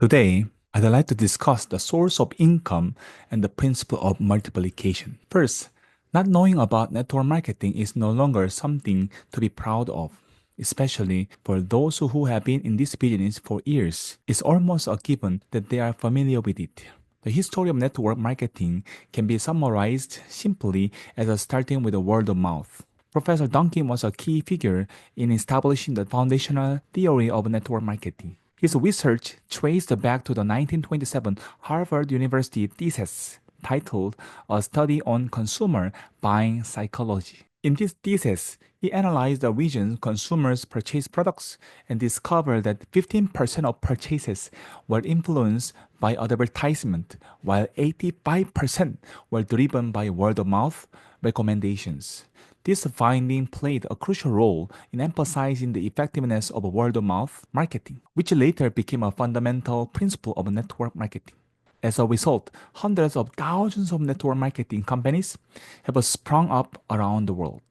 Today, I'd like to discuss the source of income and the principle of multiplication. First, not knowing about network marketing is no longer something to be proud of, especially for those who have been in this business for years. It's almost a given that they are familiar with it. The history of network marketing can be summarized simply as a starting with the word of mouth. Professor Duncan was a key figure in establishing the foundational theory of network marketing. His research traced back to the 1927 Harvard University thesis titled A Study on Consumer Buying Psychology. In this thesis, he analyzed the regions consumers purchase products and discovered that 15% of purchases were influenced by advertisement, while 85% were driven by word of mouth recommendations. This finding played a crucial role in emphasizing the effectiveness of word of mouth marketing, which later became a fundamental principle of network marketing. As a result, hundreds of thousands of network marketing companies have sprung up around the world.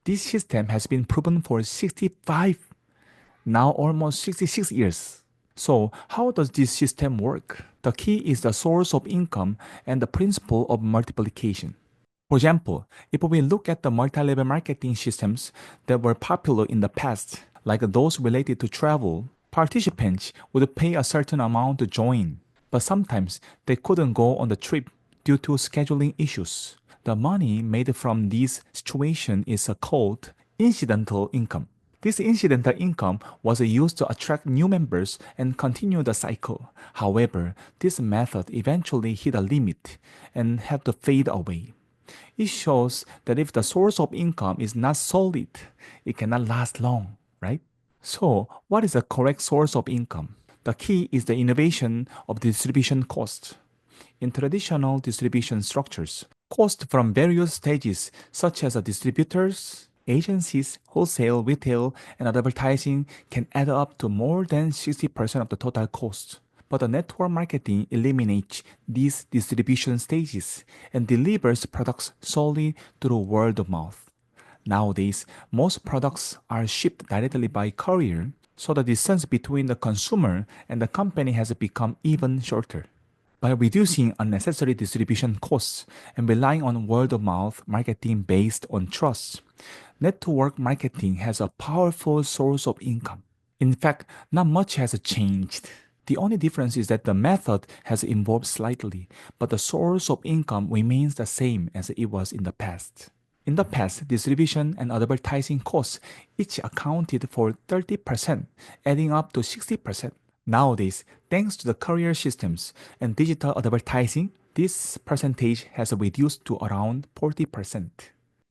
This system has been proven for 65, now almost 66 years. So, how does this system work? The key is the source of income and the principle of multiplication. For example, if we look at the multi-level marketing systems that were popular in the past, like those related to travel, participants would pay a certain amount to join, but sometimes they couldn't go on the trip due to scheduling issues. The money made from this situation is called incidental income. This incidental income was used to attract new members and continue the cycle. However, this method eventually hit a limit and had to fade away. It shows that if the source of income is not solid, it cannot last long, right? So, what is the correct source of income? The key is the innovation of distribution cost. In traditional distribution structures, costs from various stages, such as distributors, agencies, wholesale, retail, and advertising, can add up to more than 60% of the total cost. But the network marketing eliminates these distribution stages and delivers products solely through word of mouth. Nowadays, most products are shipped directly by courier, so the distance between the consumer and the company has become even shorter. By reducing unnecessary distribution costs and relying on word of mouth marketing based on trust, network marketing has a powerful source of income. In fact, not much has changed. The only difference is that the method has evolved slightly, but the source of income remains the same as it was in the past. In the past, distribution and advertising costs each accounted for 30%, adding up to 60%. Nowadays, thanks to the courier systems and digital advertising, this percentage has reduced to around 40%.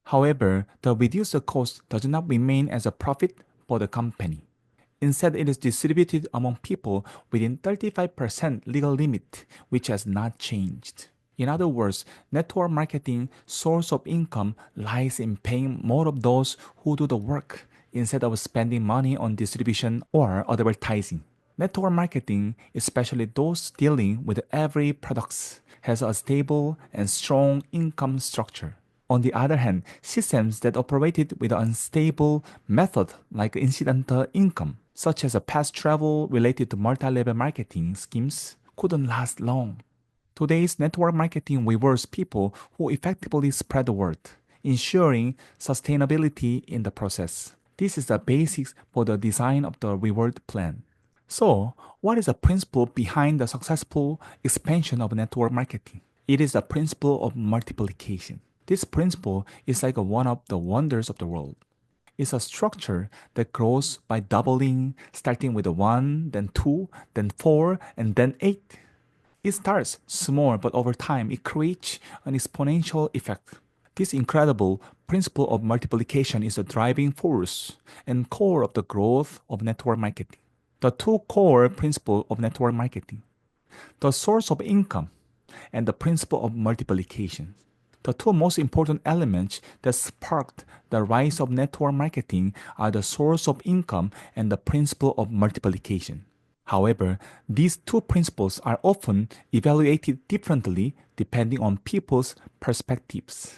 However, the reduced cost does not remain as a profit for the company. Instead, it is distributed among people within 35% legal limit, which has not changed. In other words, network marketing source of income lies in paying more of those who do the work instead of spending money on distribution or advertising. Network marketing, especially those dealing with every products, has a stable and strong income structure. On the other hand, systems that operated with an unstable method like incidental income, such as a past travel related to multi-level marketing schemes, couldn't last long. Today's network marketing rewards people who effectively spread the word, ensuring sustainability in the process. This is the basics for the design of the reward plan. So, what is the principle behind the successful expansion of network marketing? It is the principle of multiplication. This principle is like one of the wonders of the world. It's a structure that grows by doubling, starting with a 1, then 2, then 4, and then 8. It starts small, but over time it creates an exponential effect. This incredible principle of multiplication is the driving force and core of the growth of network marketing. The two core principles of network marketing, the source of income and the principle of multiplication. The two most important elements that sparked the rise of network marketing are the source of income and the principle of multiplication. However, these two principles are often evaluated differently depending on people's perspectives.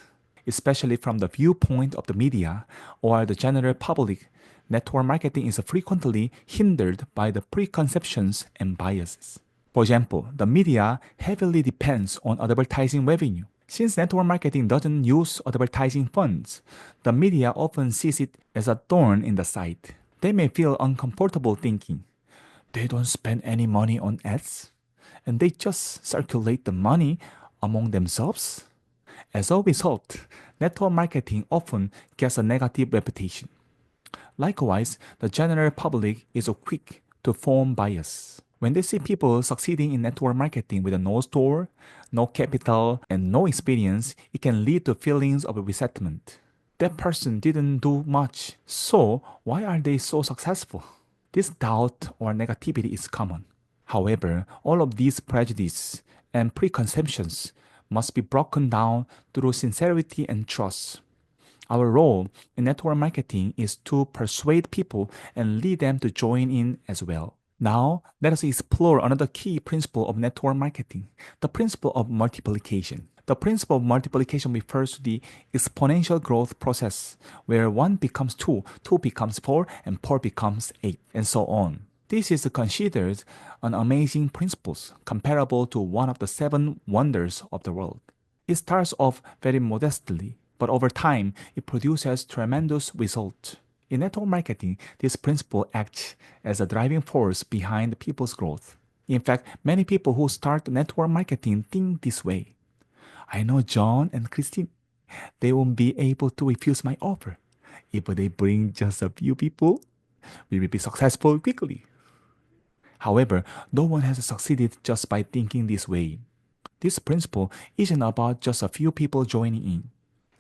Especially from the viewpoint of the media or the general public, network marketing is frequently hindered by the preconceptions and biases. For example, the media heavily depends on advertising revenue. Since network marketing doesn't use advertising funds, the media often sees it as a thorn in the side. They may feel uncomfortable thinking, they don't spend any money on ads, and they just circulate the money among themselves. As a result, network marketing often gets a negative reputation. Likewise, the general public is quick to form bias. When they see people succeeding in network marketing with no store, no capital, and no experience, it can lead to feelings of resentment. That person didn't do much, so why are they so successful? This doubt or negativity is common. However, all of these prejudices and preconceptions must be broken down through sincerity and trust. Our role in network marketing is to persuade people and lead them to join in as well. Now, let us explore another key principle of network marketing, the principle of multiplication. The principle of multiplication refers to the exponential growth process, where 1 becomes 2, 2 becomes 4, and 4 becomes 8, and so on. This is considered an amazing principle, comparable to one of the 7 wonders of the world. It starts off very modestly, but over time, it produces tremendous results. In network marketing, this principle acts as a driving force behind people's growth. In fact, many people who start network marketing think this way. I know John and Christine. They won't be able to refuse my offer. If they bring just a few people, we will be successful quickly. However, no one has succeeded just by thinking this way. This principle isn't about just a few people joining in.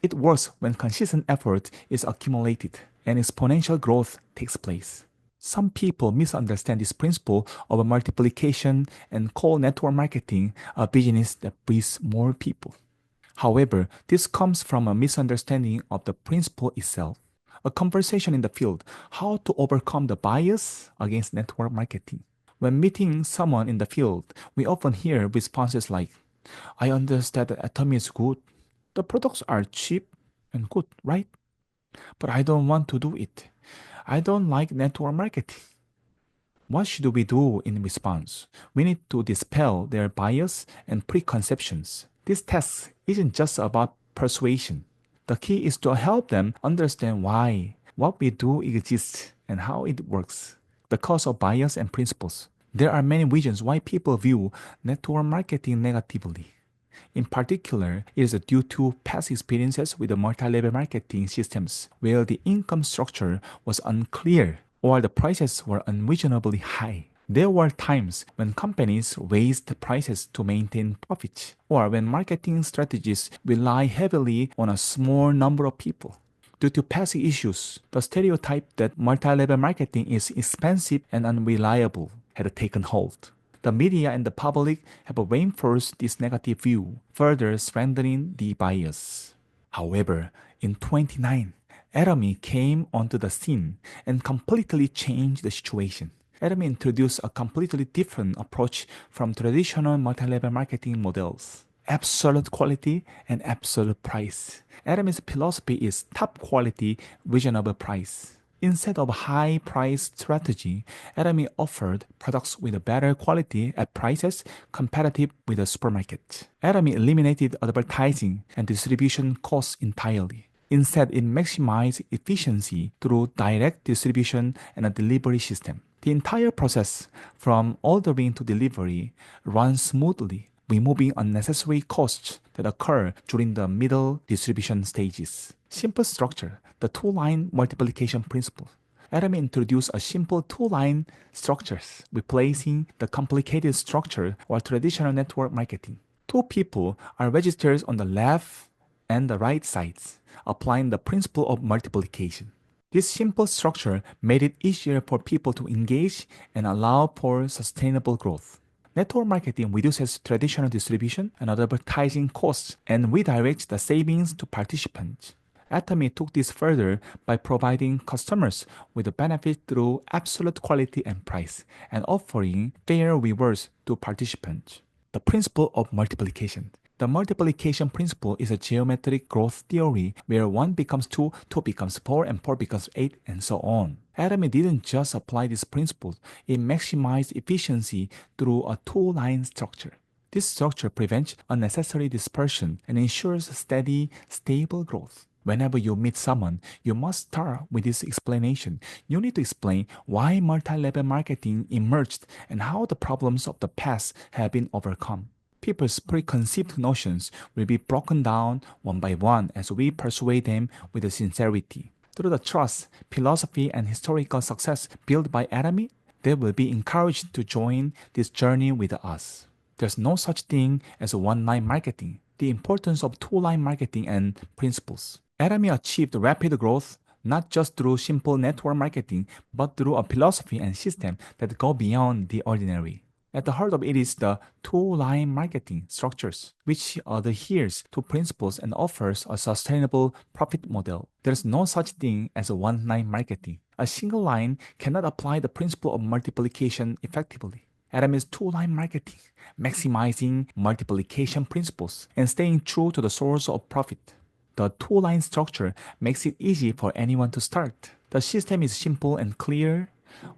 It works when consistent effort is accumulated and exponential growth takes place. Some people misunderstand this principle of multiplication and call network marketing a business that brings more people. However, this comes from a misunderstanding of the principle itself. A conversation in the field, how to overcome the bias against network marketing. When meeting someone in the field, we often hear responses like, I understand that Atomy is good. The products are cheap and good, right? But I don't want to do it. I don't like network marketing. What should we do in response? We need to dispel their bias and preconceptions. This task isn't just about persuasion. The key is to help them understand why what we do exists and how it works. The cause of bias and principles. There are many reasons why people view network marketing negatively. In particular, it is due to past experiences with the multi-level marketing systems where the income structure was unclear or the prices were unreasonably high. There were times when companies raised prices to maintain profits, or when marketing strategies rely heavily on a small number of people. Due to past issues, the stereotype that multi-level marketing is expensive and unreliable had taken hold. The media and the public have reinforced this negative view, further strengthening the bias. However, in 29, Atomy came onto the scene and completely changed the situation. Atomy introduced a completely different approach from traditional multi-level marketing models. Absolute quality and absolute price. Atomy's philosophy is top quality, reasonable price. Instead of high price strategy, Atomy offered products with a better quality at prices competitive with the supermarket. Atomy eliminated advertising and distribution costs entirely. Instead, it maximized efficiency through direct distribution and a delivery system. The entire process, from ordering to delivery, runs smoothly, removing unnecessary costs that occur during the middle distribution stages. Simple structure, the two-line multiplication principle. Atomy introduced a simple two-line structures, replacing the complicated structure or traditional network marketing. Two people are registered on the left and the right sides, applying the principle of multiplication. This simple structure made it easier for people to engage and allow for sustainable growth. Network marketing reduces traditional distribution and advertising costs and redirects the savings to participants. Atomy took this further by providing customers with a benefit through absolute quality and price and offering fair rewards to participants. The principle of multiplication. The multiplication principle is a geometric growth theory where 1 becomes 2, 2 becomes 4, and 4 becomes 8, and so on. Atomy didn't just apply this principle, it maximized efficiency through a two-line structure. This structure prevents unnecessary dispersion and ensures steady, stable growth. Whenever you meet someone, you must start with this explanation. You need to explain why multi-level marketing emerged and how the problems of the past have been overcome. People's preconceived notions will be broken down one by one as we persuade them with sincerity. Through the trust, philosophy, and historical success built by Atomy, they will be encouraged to join this journey with us. There's no such thing as one-line marketing. The importance of two-line marketing and principles. Atomy achieved rapid growth not just through simple network marketing, but through a philosophy and system that go beyond the ordinary. At the heart of it is the two-line marketing structures, which adheres to principles and offers a sustainable profit model. There's no such thing as a one-line marketing. A single line cannot apply the principle of multiplication effectively. Adam is two-line marketing, maximizing multiplication principles and staying true to the source of profit. The two-line structure makes it easy for anyone to start. The system is simple and clear,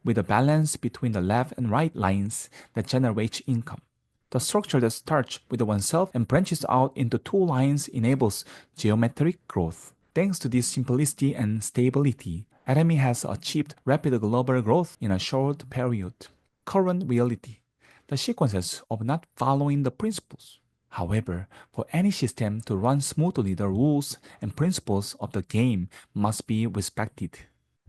with a balance between the left and right lines that generates income. The structure that starts with oneself and branches out into two lines enables geometric growth. Thanks to this simplicity and stability, Atomy has achieved rapid global growth in a short period. Current reality: the consequences of not following the principles. However, for any system to run smoothly, the rules and principles of the game must be respected.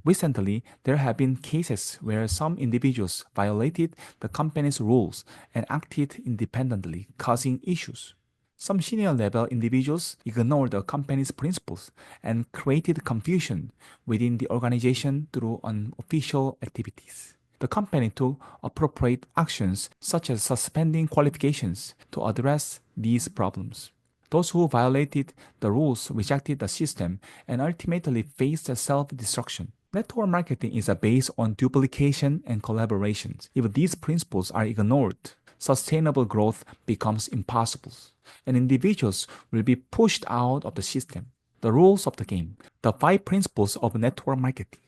Recently, there have been cases where some individuals violated the company's rules and acted independently, causing issues. Some senior level individuals ignored the company's principles and created confusion within the organization through unofficial activities. The company took appropriate actions such as suspending qualifications to address these problems. Those who violated the rules rejected the system and ultimately faced self-destruction. Network marketing is based on duplication and collaboration. If these principles are ignored, sustainable growth becomes impossible, and individuals will be pushed out of the system. The rules of the game. The 5 principles of network marketing.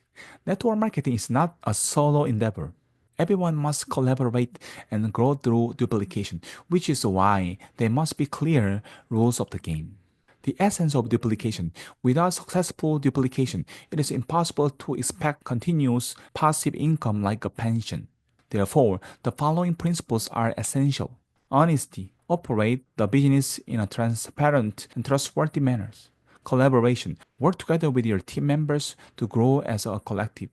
Network marketing is not a solo endeavor. Everyone must collaborate and grow through duplication, which is why there must be clear rules of the game. The essence of duplication. Without successful duplication, it is impossible to expect continuous passive income like a pension. Therefore, the following principles are essential. Honesty. Operate the business in a transparent and trustworthy manner. Collaboration. Work together with your team members to grow as a collective.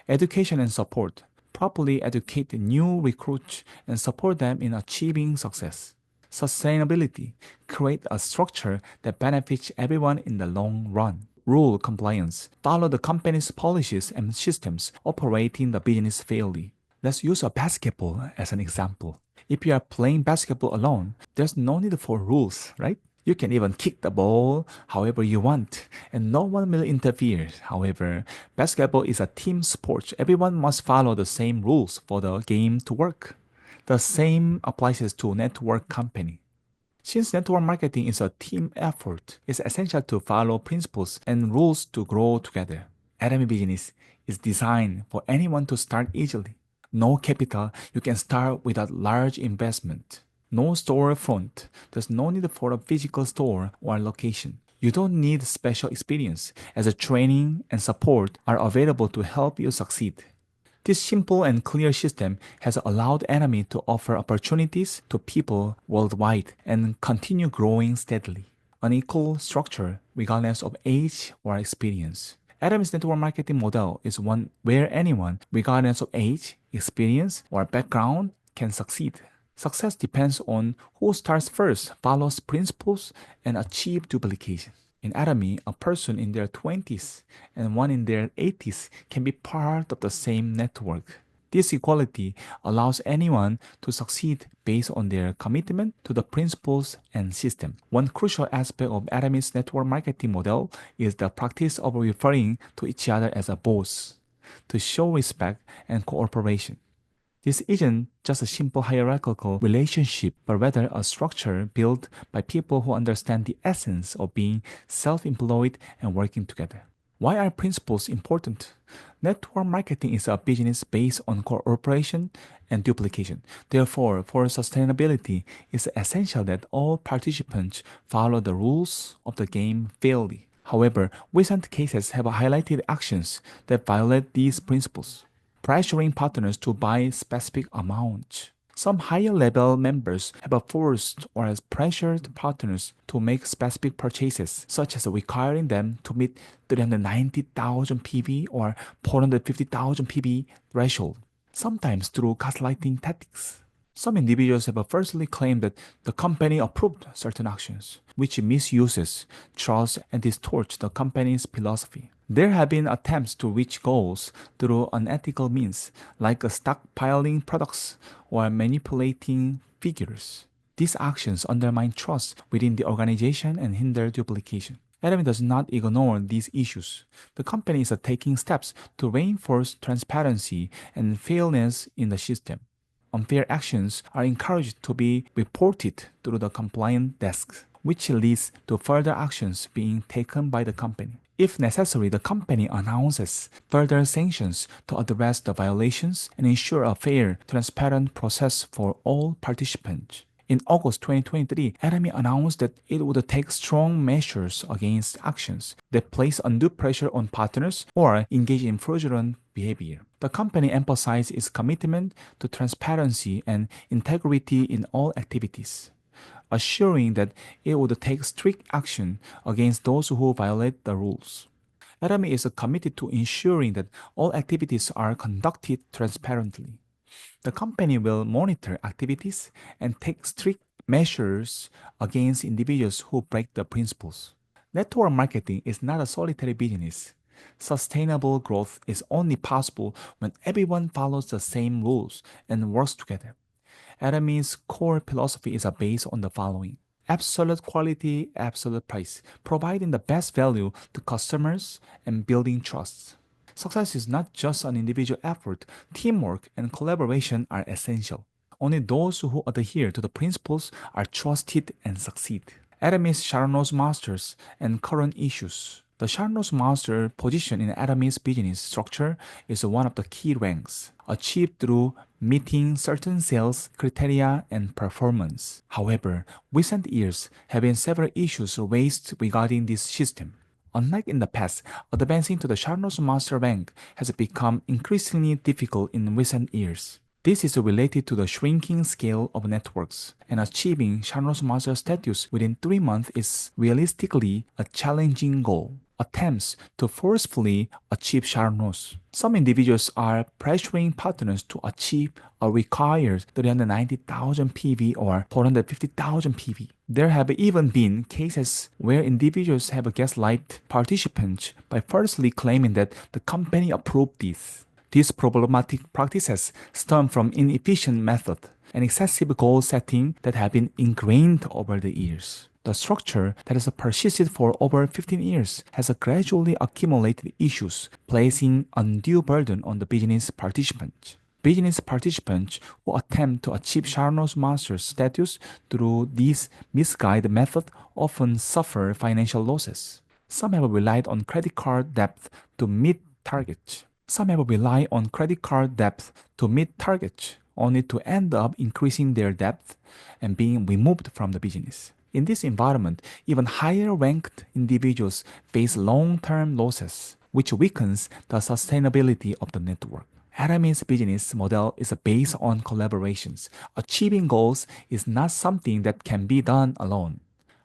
Education and support. Properly educate the new recruits and support them in achieving success. Sustainability. Create a structure that benefits everyone in the long run. Rule compliance. Follow the company's policies and systems operating the business fairly. Let's use a basketball as an example. If you are playing basketball alone, there's no need for rules, right? You can even kick the ball however you want, and no one will interfere. However, basketball is a team sport. Everyone must follow the same rules for the game to work. The same applies to network company. Since network marketing is a team effort, it's essential to follow principles and rules to grow together. Atomy business is designed for anyone to start easily. No capital, you can start without large investment. No storefront, there's no need for a physical store or location. You don't need special experience, as a training and support are available to help you succeed. This simple and clear system has allowed Atomy to offer opportunities to people worldwide and continue growing steadily. An equal structure regardless of age or experience. Atomy's network marketing model is one where anyone, regardless of age, experience, or background, can succeed. Success depends on who starts first, follows principles, and achieves duplication. In Atomy, a person in their 20s and one in their 80s can be part of the same network. This equality allows anyone to succeed based on their commitment to the principles and system. One crucial aspect of Atomy's network marketing model is the practice of referring to each other as a boss to show respect and cooperation. This isn't just a simple hierarchical relationship, but rather a structure built by people who understand the essence of being self employed and working together. Why are principles important? Network marketing is a business based on cooperation and duplication. Therefore, for sustainability, it's essential that all participants follow the rules of the game fairly. However, recent cases have highlighted actions that violate these principles, pressuring partners to buy specific amounts. Some higher level members have forced or has pressured partners to make specific purchases, such as requiring them to meet 390,000 PV or 450,000 PV threshold, sometimes through gaslighting tactics. Some individuals have falsely claimed that the company approved certain actions, which misuses trust and distorts the company's philosophy. There have been attempts to reach goals through unethical means, like stockpiling products or manipulating figures. These actions undermine trust within the organization and hinder duplication. Atomy does not ignore these issues. The company is taking steps to reinforce transparency and fairness in the system. Unfair actions are encouraged to be reported through the compliance desk, which leads to further actions being taken by the company. If necessary, the company announces further sanctions to address the violations and ensure a fair, transparent process for all participants. In August 2023, Atomy announced that it would take strong measures against actions that place undue pressure on partners or engage in fraudulent behavior. The company emphasized its commitment to transparency and integrity in all activities, assuring that it would take strict action against those who violate the rules. Atomy is committed to ensuring that all activities are conducted transparently. The company will monitor activities and take strict measures against individuals who break the principles. Network marketing is not a solitary business. Sustainable growth is only possible when everyone follows the same rules and works together. Atomy's core philosophy is based on the following: absolute quality, absolute price, providing the best value to customers and building trust. Success is not just an individual effort, teamwork and collaboration are essential. Only those who adhere to the principles are trusted and succeed. Atomy's Sharnos Masters and current issues. The Sharnos Master position in Atomy's business structure is one of the key ranks, achieved through meeting certain sales criteria and performance. However, recent years have been several issues raised regarding this system. Unlike in the past, advancing to the Sharnos Master rank has become increasingly difficult in recent years. This is related to the shrinking scale of networks, and achieving Sharnos Master status within 3 months is realistically a challenging goal. Attempts to forcefully achieve Sharnos. Some individuals are pressuring partners to achieve a required 390,000 PV or 450,000 PV. There have even been cases where individuals have gaslight participants by falsely claiming that the company approved this. These problematic practices stem from inefficient method and excessive goal setting that have been ingrained over the years. The structure that has persisted for over 15 years has gradually accumulated issues, placing undue burden on the business participants. Business participants who attempt to achieve Sharnos Master status through this misguided method often suffer financial losses. Some have relied on credit card debt to meet targets. Only to end up increasing their debt and being removed from the business. In this environment, even higher ranked individuals face long-term losses, which weakens the sustainability of the network. Atomy's business model is based on collaborations. Achieving goals is not something that can be done alone.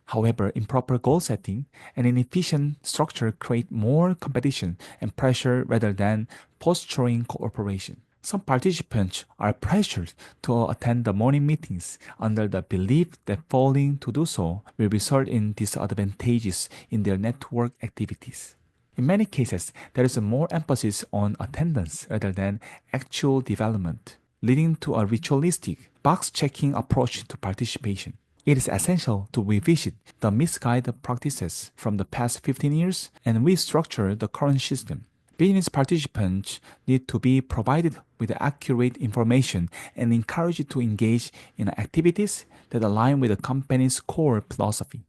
However, improper goal setting and inefficient structure create more competition and pressure rather than fostering cooperation. Some participants are pressured to attend the morning meetings under the belief that failing to do so will result in disadvantages in their network activities. In many cases, there is more emphasis on attendance rather than actual development, leading to a ritualistic, box-checking approach to participation. It is essential to revisit the misguided practices from the past 15 years and restructure the current system. Business participants need to be provided with accurate information and encourage it to engage in activities that align with the company's core philosophy.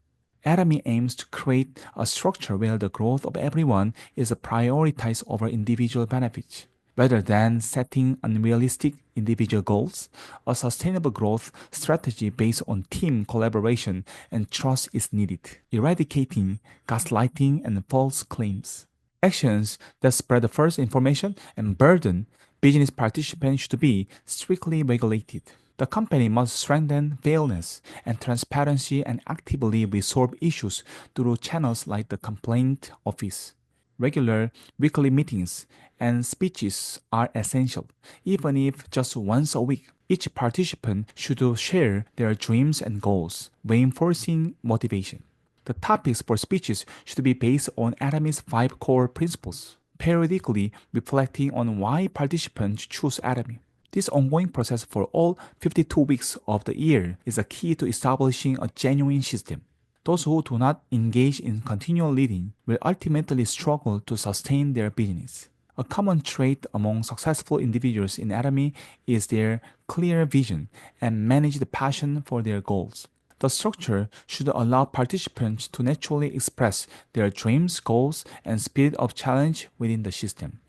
Atomy aims to create a structure where the growth of everyone is prioritized over individual benefits. Rather than setting unrealistic individual goals, a sustainable growth strategy based on team collaboration and trust is needed, eradicating gaslighting and false claims. Actions that spread false information and burden business participants should be strictly regulated. The company must strengthen fairness and transparency and actively resolve issues through channels like the complaint office. Regular weekly meetings and speeches are essential, even if just once a week. Each participant should share their dreams and goals, reinforcing motivation. The topics for speeches should be based on Atomy's five core principles, periodically reflecting on why participants choose Atomy. This ongoing process for all 52 weeks of the year is a key to establishing a genuine system. Those who do not engage in continual leading will ultimately struggle to sustain their business. A common trait among successful individuals in Atomy is their clear vision and managed passion for their goals. The structure should allow participants to naturally express their dreams, goals, and spirit of challenge within the system.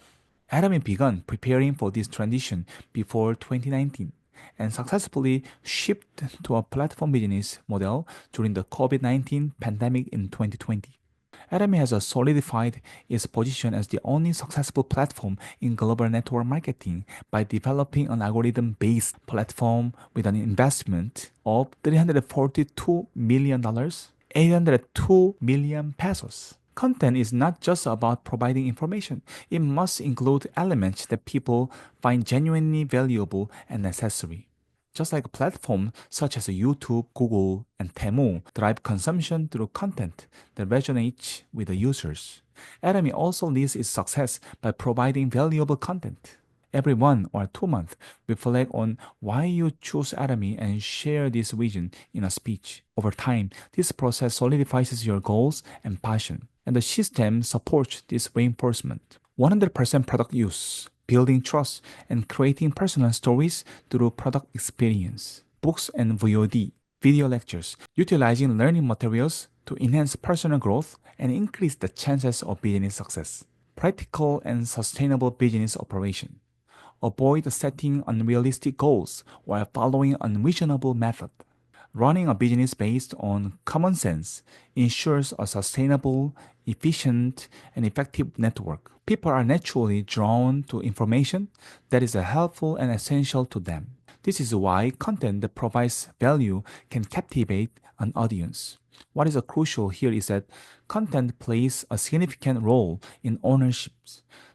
Atomy began preparing for this transition before 2019 and successfully shifted to a platform business model during the COVID-19 pandemic in 2020. Atomy has solidified its position as the only successful platform in global network marketing by developing an algorithm based platform with an investment of $342 million, 802 million pesos. Content is not just about providing information, it must include elements that people find genuinely valuable and necessary. Just like platforms such as YouTube, Google, and Temu drive consumption through content that resonates with the users, Atomy also leads its success by providing valuable content. Every 1 or 2 months, reflect on why you choose Atomy and share this vision in a speech. Over time, this process solidifies your goals and passion, and the system supports this reinforcement. 100% product use, building trust, and creating personal stories through product experience. Books and VOD, video lectures, utilizing learning materials to enhance personal growth and increase the chances of business success. Practical and sustainable business operation. Avoid setting unrealistic goals while following unreasonable methods. Running a business based on common sense ensures a sustainable, efficient, and effective network. People are naturally drawn to information that is helpful and essential to them. This is why content that provides value can captivate an audience. What is crucial here is that content plays a significant role in ownership,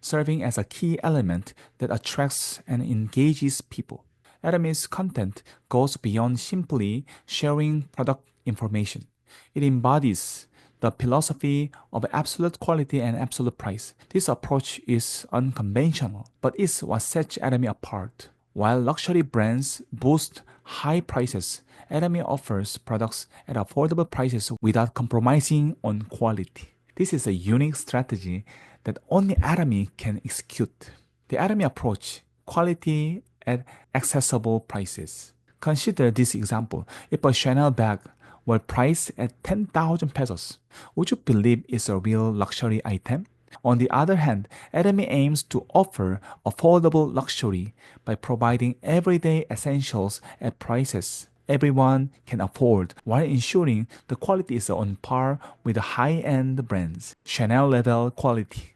serving as a key element that attracts and engages people. Atomy's content goes beyond simply sharing product information. It embodies the philosophy of absolute quality and absolute price. This approach is unconventional, but is what sets Atomy apart. While luxury brands boost high prices, Atomy offers products at affordable prices without compromising on quality. This is a unique strategy that only Atomy can execute. The Atomy approach, quality at accessible prices. Consider this example. If a Chanel bag were priced at 10,000 pesos, would you believe it's a real luxury item? On the other hand, Atomy aims to offer affordable luxury by providing everyday essentials at prices everyone can afford while ensuring the quality is on par with the high-end brands. Chanel level quality.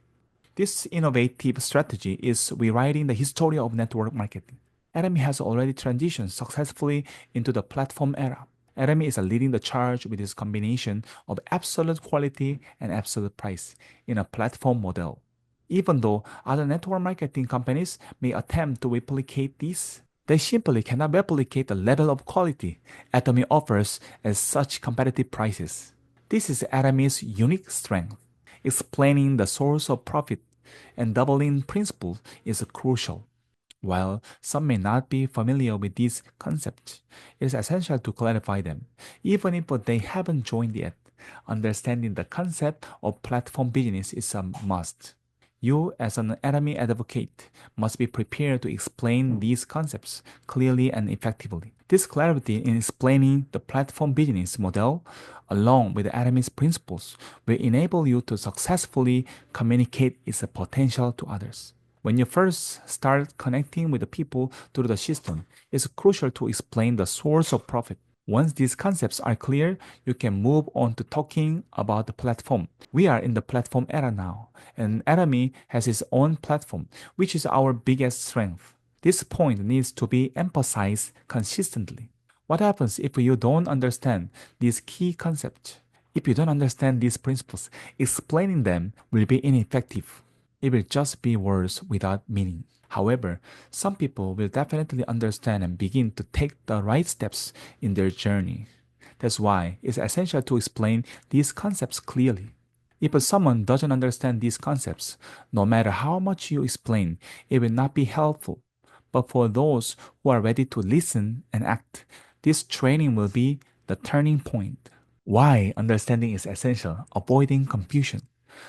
This innovative strategy is rewriting the history of network marketing. Atomy has already transitioned successfully into the platform era. Atomy is leading the charge with its combination of absolute quality and absolute price in a platform model. Even though other network marketing companies may attempt to replicate this, they simply cannot replicate the level of quality Atomy offers at such competitive prices. This is Atomy's unique strength. Explaining the source of profit and doubling principle is crucial. While some may not be familiar with these concepts, it is essential to clarify them, even if they haven't joined yet. Understanding the concept of platform business is a must. You, as an Atomy advocate, must be prepared to explain these concepts clearly and effectively. This clarity in explaining the platform business model, along with Atomy's principles, will enable you to successfully communicate its potential to others. When you first start connecting with the people through the system, it's crucial to explain the source of profit. Once these concepts are clear, you can move on to talking about the platform. We are in the platform era now, and Atomy has its own platform, which is our biggest strength. This point needs to be emphasized consistently. What happens if you don't understand these key concepts? If you don't understand these principles, explaining them will be ineffective. It will just be words without meaning. However, some people will definitely understand and begin to take the right steps in their journey. That's why it's essential to explain these concepts clearly. If someone doesn't understand these concepts, no matter how much you explain, it will not be helpful. But for those who are ready to listen and act, this training will be the turning point. Why understanding is essential, avoiding confusion.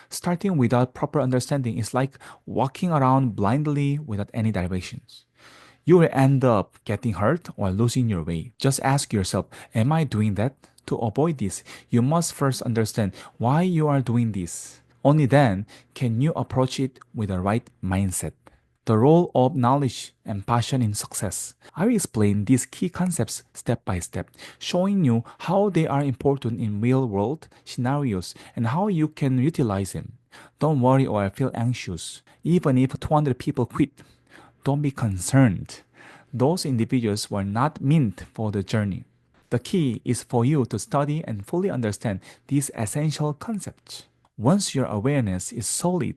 Starting without proper understanding is like walking around blindly without any directions. You will end up getting hurt or losing your way. Just ask yourself, am I doing that? To avoid this, you must first understand why you are doing this. Only then can you approach it with the right mindset. The role of knowledge and passion in success. I will explain these key concepts step by step, showing you how they are important in real world scenarios and how you can utilize them. Don't worry or feel anxious. Even if 200 people quit, don't be concerned. Those individuals were not meant for the journey. The key is for you to study and fully understand these essential concepts. Once your awareness is solid,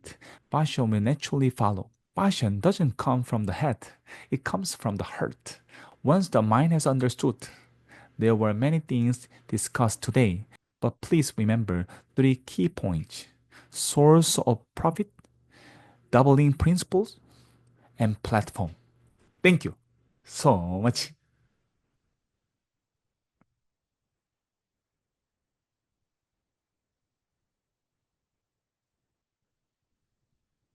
passion will naturally follow. Passion doesn't come from the head, it comes from the heart. Once the mind has understood, there were many things discussed today, but please remember three key points: source of profit, doubling principles, and platform. Thank you so much.